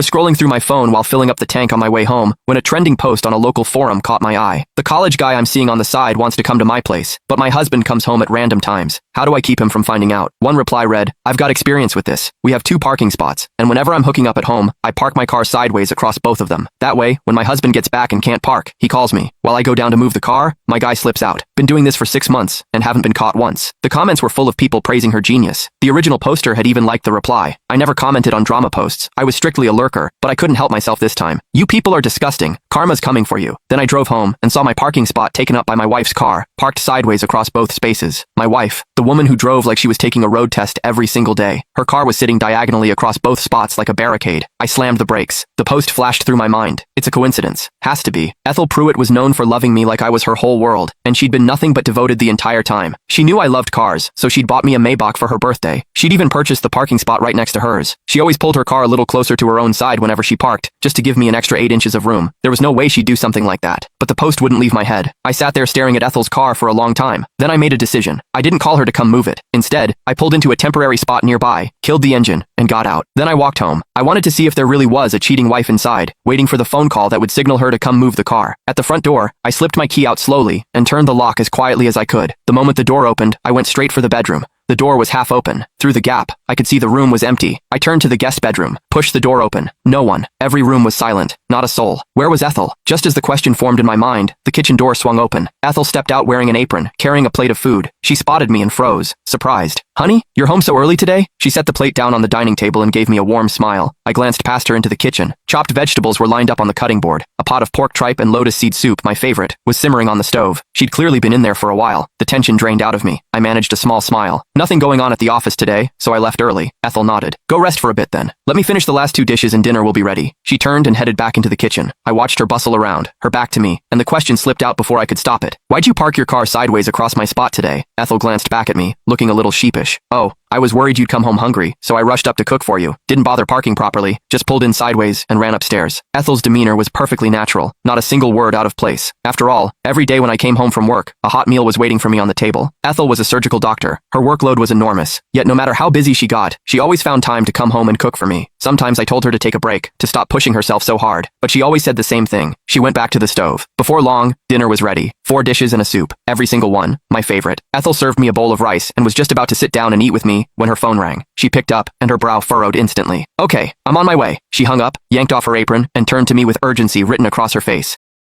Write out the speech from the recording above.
Was scrolling through my phone while filling up the tank on my way home when a trending post on a local forum caught my eye. The college guy I'm seeing on the side wants to come to my place, but my husband comes home at random times. How do I keep him from finding out? One reply read, I've got experience with this. We have 2 parking spots, and whenever I'm hooking up at home, I park my car sideways across both of them. That way, when my husband gets back and can't park, he calls me. While I go down to move the car, my guy slips out. Been doing this for 6 months, and haven't been caught once. The comments were full of people praising her genius. The original poster had even liked the reply. I never commented on drama posts. I was strictly a lurker, but I couldn't help myself this time. You people are disgusting. Karma's coming for you. Then I drove home and saw my parking spot taken up by my wife's car, parked sideways across both spaces. My wife, the woman who drove like she was taking a road test every single day. Her car was sitting diagonally across both spots like a barricade. I slammed the brakes. The post flashed through my mind. It's a coincidence. Has to be. Ethel Pruitt was known for loving me like I was her whole world, and she'd been nothing but devoted the entire time. She knew I loved cars, so she'd bought me a Maybach for her birthday. She'd even purchased the parking spot right next to hers. She always pulled her car a little closer to her own side whenever she parked, just to give me an extra 8 inches of room. There was no way she'd do something like that. But the post wouldn't leave my head. I sat there staring at Ethel's car for a long time. Then I made a decision. I didn't call her to come move it. Instead, I pulled into a temporary spot nearby, killed the engine, and got out. Then I walked home. I wanted to see if there really was a cheating wife inside, waiting for the phone call that would signal her to come move the car. At the front door, I slipped my key out slowly and turned the lock as quietly as I could. The moment the door opened, I went straight for the bedroom. The door was half open. Through the gap, I could see the room was empty. I turned to the guest bedroom, pushed the door open. No one. Every room was silent. Not a soul. Where was Ethel? Just as the question formed in my mind, the kitchen door swung open. Ethel stepped out wearing an apron, carrying a plate of food. She spotted me and froze, surprised. Honey, you're home so early today? She set the plate down on the dining table and gave me a warm smile. I glanced past her into the kitchen. Chopped vegetables were lined up on the cutting board. A pot of pork tripe and lotus seed soup, my favorite, was simmering on the stove. She'd clearly been in there for a while. The tension drained out of me. I managed a small smile. Nothing going on at the office today, so I left early. Ethel nodded. Go rest for a bit then. Let me finish the last 2 dishes and dinner will be ready. She turned and headed back into the kitchen. I watched her bustle around, her back to me, and the question slipped out before I could stop it. Why'd you park your car sideways across my spot today? Ethel glanced back at me, looking a little sheepish. Oh, I was worried you'd come home hungry, so I rushed up to cook for you. Didn't bother parking properly, just pulled in sideways and ran upstairs. Ethel's demeanor was perfectly natural, not a single word out of place. After all, every day when I came home from work, a hot meal was waiting for me on the table. Ethel was a surgical doctor. Her workload was enormous. Yet no matter how busy she got, she always found time to come home and cook for me. Sometimes I told her to take a break, to stop pushing herself so hard, but she always said the same thing. She went back to the stove. Before long, dinner was ready. 4 dishes and a soup. Every single one, my favorite. Ethel served me a bowl of rice and was just about to sit down and eat with me when her phone rang. She picked up, and her brow furrowed instantly. Okay, I'm on my way. She hung up, yanked off her apron, and turned to me with urgency written across her face.